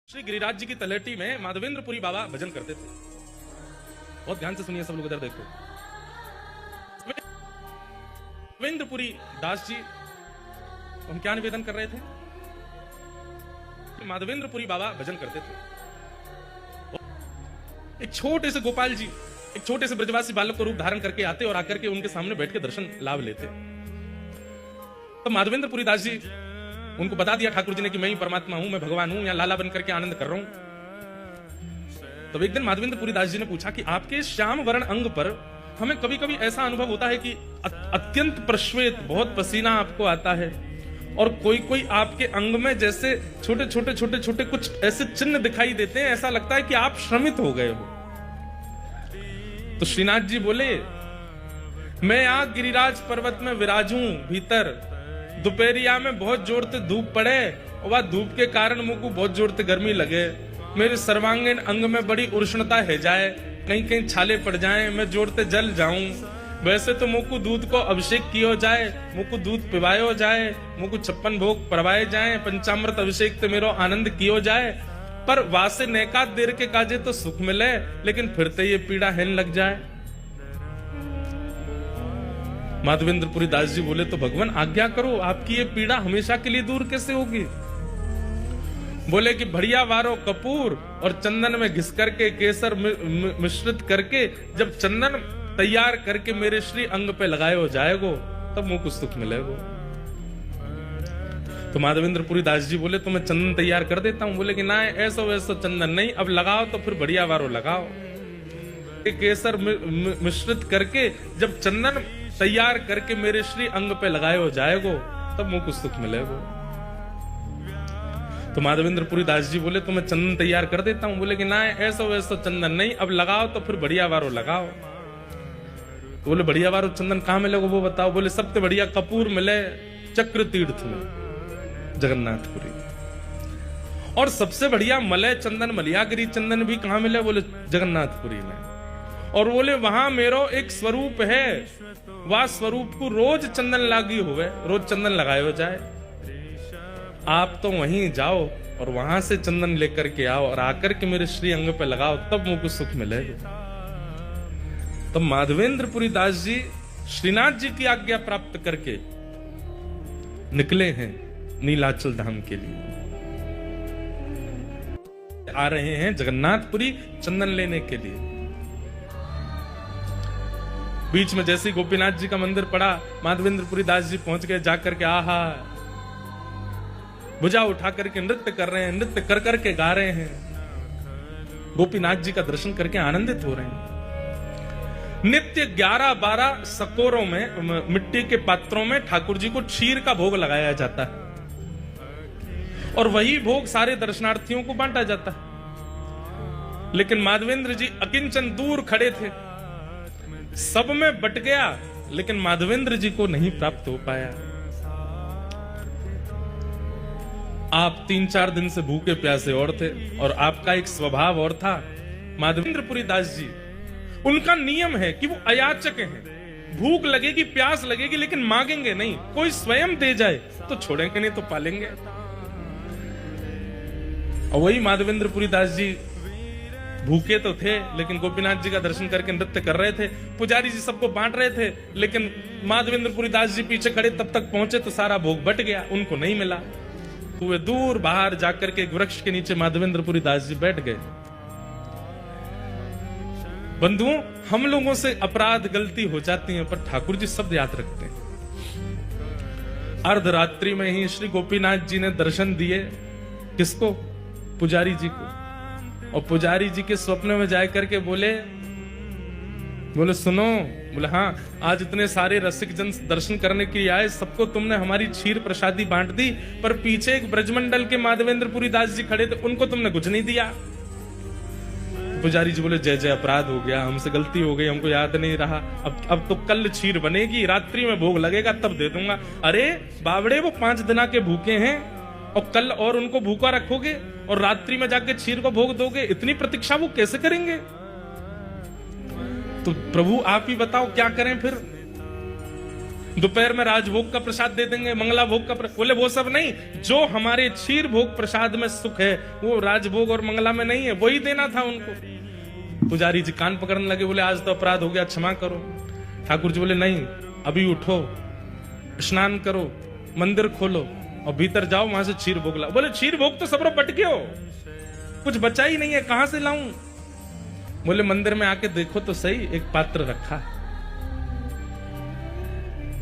श्री गिरिराज जी की तलहटी में माधवेंद्रपुरी बाबा भजन करते थे। बहुत ध्यान से सुनिए सब लोग, इधर देखो। माधवेंद्रपुरी दास जी, हम क्या निवेदन कर रहे थे? माधवेंद्रपुरी बाबा भजन करते थे। एक छोटे से गोपाल जी, एक छोटे से ब्रजवासी बालक को रूप धारण करके आते और आकर के उनके सामने बैठ के दर्शन लाभ लेते। तो माधवेंद्रपुरी दास जी उनको बता दिया ठाकुर जी ने कि मैं ही परमात्मा हूं, मैं भगवान हूं, यहां लाला बन करके आनंद कर रहा हूं। तब एक दिन माधवेंद्रपुरी दास जी ने पूछा कि आपके श्याम वर्ण अंग पर हमें कभी कभी ऐसा अनुभव होता है कि अत्यंत प्रश्वेत, बहुत पसीना आपको आता है, और कोई कोई आपके अंग में जैसे छोटे छोटे कुछ ऐसे चिन्ह दिखाई देते हैं, ऐसा लगता है कि आप श्रमित हो गए हो। तो श्रीनाथ जी बोले, मैं यहां गिरिराज पर्वत में विराजूं भीतर, दोपहरिया में बहुत जोर से धूप पड़े और वह धूप के कारण मुझ को बहुत जोर से गर्मी लगे, मेरे सर्वांगीण अंग में बड़ी उष्णता है जाए, कहीं कहीं छाले पड़ जाएं, मैं जोर से जल जाऊं। वैसे तो मुझ को दूध को अभिषेक किया जाए, मुझ को दूध पिवायो जाए, मुझ को 56 भोग परवाए जाए, पंचामृत अभिषेक से मेरो आनंद कियो जाए, पर वासे नैका देर के काजे तो सुख मिले, लेकिन फिर तो ये पीड़ा हेन लग जाए। माधवेंद्रपुरी दास जी बोले, तो भगवान आज्ञा करो, आपकी ये पीड़ा हमेशा के लिए दूर कैसे होगी? बोले कि बढ़िया वारो कपूर और चंदन में घिस करके केसर मिश्रित करके जब चंदन तैयार करके मेरे श्री अंग पे लगाए हो जाएगो, तब मुझे कुछ सुख मिलेगो। तो माधवेंद्रपुरी दास जी बोले, तो मैं चंदन तैयार कर देता हूं। बोले कि ना, ऐसा वैसा चंदन नहीं, अब लगाओ तो फिर बढ़िया वारो लगाओ। केसर मिश्रित करके जब चंदन तैयार करके मेरे श्री अंग पे लगाए हो जाएगो, तब मुझे कुछ सुख मिलेगो। तो माधवेंद्रपुरी दास जी बोले, तो मैं चंदन तैयार कर देता हूं। बोले कि ना, ऐसा वैसा चंदन नहीं, अब लगाओ तो फिर बढ़िया वारो लगाओ। तो बोले, बढ़िया वारो चंदन कहां मिलेगा वो बताओ। बोले, सबसे बढ़िया कपूर मिले चक्र तीर्थ में, जगन्नाथपुरी। और सबसे बढ़िया मलय चंदन, मलियागिरी चंदन भी कहां मिले? बोले, जगन्नाथपुरी में। और बोले, वहां मेरो एक स्वरूप है, वह स्वरूप को रोज चंदन लागी हुए, रोज चंदन लगाए हो जाए। आप तो वहीं जाओ और वहां से चंदन लेकर के आओ और आकर के मेरे श्री अंग पे लगाओ, तब मुझको सुख मिलेगा। तब माधवेंद्रपुरी दास जी श्रीनाथ जी की आज्ञा प्राप्त करके निकले हैं नीलाचल धाम के लिए। आ रहे हैं जगन्नाथपुरी चंदन लेने के लिए। बीच में जैसे गोपीनाथ जी का मंदिर पड़ा, माधवेंद्रपुरी दास जी पहुंच गए। जाकर के आहा, भुजा उठा करके नृत्य कर रहे हैं, नृत्य कर करके गा रहे हैं, गोपीनाथ जी का दर्शन करके आनंदित हो रहे हैं। नित्य 11-12 सकोरों में, मिट्टी के पात्रों में ठाकुर जी को क्षीर का भोग लगाया जाता है और वही भोग सारे दर्शनार्थियों को बांटा जाता है। लेकिन माधवेंद्र जी अकिंचन दूर खड़े थे, सब में बट गया, लेकिन माधवेंद्र जी को नहीं प्राप्त हो पाया। आप 3-4 दिन से भूखे प्यासे और थे और आपका एक स्वभाव और था। माधवेंद्रपुरी दास जी, उनका नियम है कि वो अयाचक हैं। भूख लगेगी, प्यास लगेगी, लेकिन मांगेंगे नहीं। कोई स्वयं दे जाए तो छोड़ेंगे, नहीं तो पालेंगे। और वही माधवेंद्रपुरी दास जी भूखे तो थे, लेकिन गोपीनाथ जी का दर्शन करके नृत्य कर रहे थे। पुजारी जी सबको बांट रहे थे, लेकिन माधवेंद्रपुरी दास जी पीछे खड़े, तब तक पहुंचे तो सारा भोग बट गया, उनको नहीं मिला। तो वे दूर बाहर जाकर के एक वृक्ष के नीचे माधवेंद्रपुरी दास जी बैठ गए। बंधुओं, हम लोगों से अपराध गलती हो जाती है, पर ठाकुर जी सब याद रखते हैं। अर्धरात्रि में ही श्री गोपीनाथ जी ने दर्शन दिए। किसको? पुजारी जी को। और पुजारी जी के स्वप्न में जाकर के बोले, सुनो। बोले, हाँ, आज इतने सारे रसिक जन दर्शन करने के लिए आए, सबको तुमने हमारी क्षीर प्रसादी बांट दी, पर पीछे एक ब्रजमंडल के माधवेंद्रपुरी दास जी खड़े थे, उनको तुमने कुछ नहीं दिया। पुजारी जी बोले, जय जय, अपराध हो गया, हमसे गलती हो गई, हमको याद नहीं रहा। अब तो कल क्षीर बनेगी, रात्रि में भोग लगेगा, तब दे दूंगा। अरे बावड़े, वो 5 दिन के भूखे हैं और कल और उनको भूखा रखोगे और रात्रि में जाके क्षीर को भोग दोगे? इतनी प्रतीक्षा वो कैसे करेंगे? तो प्रभु आप ही बताओ क्या करें फिर। दोपहर में राजभोग का प्रसाद दे देंगे, मंगला भोग का बोले वो सब नहीं, जो हमारे क्षीर भोग प्रसाद में सुख है वो राजभोग और मंगला में नहीं है, वही देना था उनको। पुजारी जी कान पकड़ने लगे, बोले आज तो अपराध हो गया, क्षमा करो। ठाकुर जी बोले नहीं, अभी उठो, स्नान करो, मंदिर खोलो और भीतर जाओ, वहां से क्षीर भोग लाओ। बोले क्षीर भोग तो सबरो पटके हो, कुछ बचा ही नहीं है, कहां से लाऊं? बोले मंदिर में आके देखो तो सही, एक पात्र रखा है।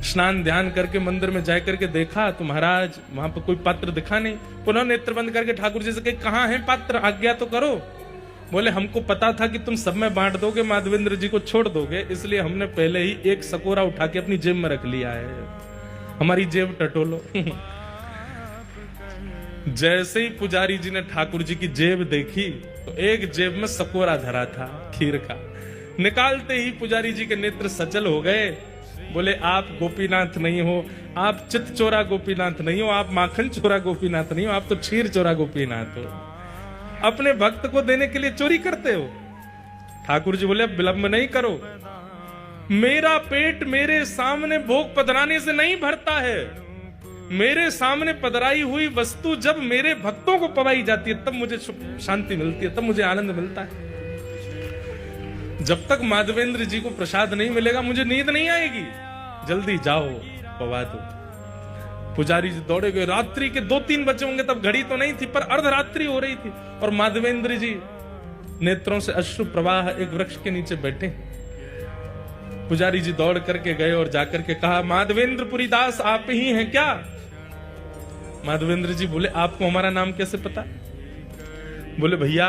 स्नान ध्यान करके मंदिर में जाकर के देखा तो महाराज वहां पर कोई पात्र दिखा नहीं। पुनः नेत्र बंद करके ठाकुर जी से कहे कहां है पात्र, आज्ञा तो करो। बोले हमको पता था कि तुम सब में बांट दोगे, माधवेंद्र जी को छोड़ दोगे, इसलिए हमने पहले ही एक सकोरा उठा के अपनी जेब में रख लिया है, हमारी जेब टटोलो। जैसे ही पुजारी जी ने ठाकुर जी की जेब देखी तो एक जेब में सकोरा धरा था खीर का। निकालते ही पुजारी जी के नेत्र सचल हो गए। बोले आप गोपीनाथ नहीं हो, आप चित चोरा गोपीनाथ नहीं हो, आप माखन चोरा गोपीनाथ नहीं हो, आप तो क्षीर चोरा गोपीनाथ हो। अपने भक्त को देने के लिए चोरी करते हो। ठाकुर जी बोले अब विलंब नहीं करो, मेरा पेट मेरे सामने भोग पधराने से नहीं भरता है। मेरे सामने पधराई हुई वस्तु जब मेरे भक्तों को पवाई जाती है तब मुझे शांति मिलती है, तब मुझे आनंद मिलता है। जब तक माधवेंद्र जी को प्रसाद नहीं मिलेगा मुझे नींद नहीं आएगी। जल्दी जाओ पवा दो। पुजारी जी दौड़े गए। रात्रि के 2-3 बजे होंगे, तब घड़ी तो नहीं थी पर अर्धरात्रि हो रही थी और माधवेंद्र जी नेत्रों से अश्रु प्रवाह एक वृक्ष के नीचे बैठे। पुजारी जी दौड़ करके गए और जाकर के कहा माधवेंद्र पुरी दास आप ही हैं क्या? माधवेंद्र जी बोले आपको हमारा नाम कैसे पता? बोले भैया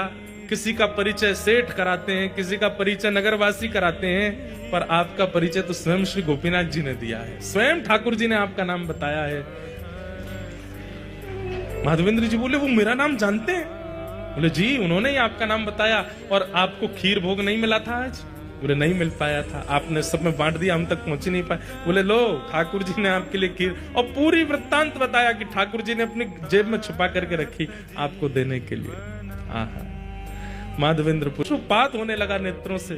किसी का परिचय सेठ कराते हैं, किसी का परिचय नगरवासी कराते हैं, पर आपका परिचय तो स्वयं श्री गोपीनाथ जी ने दिया है, स्वयं ठाकुर जी ने आपका नाम बताया है। माधवेंद्र जी बोले वो मेरा नाम जानते हैं? बोले जी उन्होंने ही आपका नाम बताया। और आपको खीर भोग नहीं मिला था आज? बोले नहीं मिल पाया था, आपने सब में बांट दिया, हम तक पहुंच ही नहीं पाए। बोले लो ठाकुर जी ने आपके लिए खीर, और पूरी वृत्तांत बताया कि ठाकुर जी ने अपनी जेब में छुपा करके रखी आपको देने के लिए। आहा माधवेंद्र पुष्पात होने लगा नेत्रों से।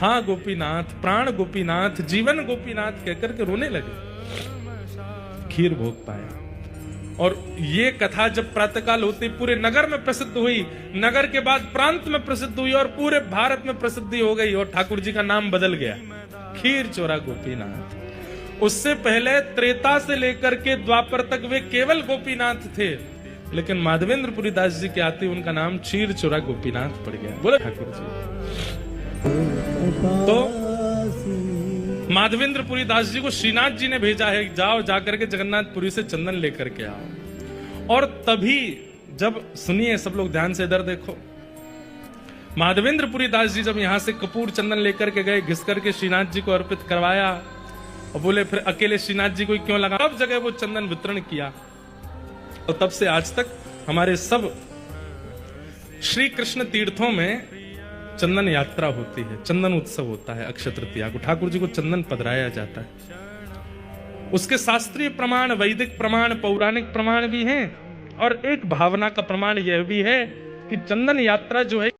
हाँ गोपीनाथ, प्राण गोपीनाथ, जीवन गोपीनाथ कहकर के रोने लगे। खीर भोग पाया। और ये कथा जब प्रातःकाल होती पूरे नगर में प्रसिद्ध हुई, नगर के बाद प्रांत में प्रसिद्ध हुई और पूरे भारत में प्रसिद्धि हो गई और ठाकुर जी का नाम बदल गया, खीर चोरा गोपीनाथ। उससे पहले त्रेता से लेकर के द्वापर तक वे केवल गोपीनाथ थे, लेकिन माधवेंद्रपुरी दास जी के आते उनका नाम क्षीर चोरा गोपीनाथ पड़ गया। बोले ठाकुर जी। तो माधवेंद्रपुरी दास जी को श्रीनाथ जी ने भेजा है, जाओ जाकर के जगन्नाथपुरी से चंदन लेकर के आओ। और तभी जब सुनिए सब लोग ध्यान से इधर देखो, माधवेंद्रपुरी दास जी जब यहां से कपूर चंदन लेकर के गए, घिस करके श्रीनाथ जी को अर्पित करवाया और बोले फिर अकेले श्रीनाथ जी को क्यों लगा, सब जगह वो चंदन वितरण किया। और तब से आज तक हमारे सब श्री कृष्ण तीर्थों में चंदन यात्रा होती है, चंदन उत्सव होता है। अक्षय तृतीया को ठाकुर जी को चंदन पधराया जाता है। उसके शास्त्रीय प्रमाण, वैदिक प्रमाण, पौराणिक प्रमाण भी हैं और एक भावना का प्रमाण यह भी है कि चंदन यात्रा जो है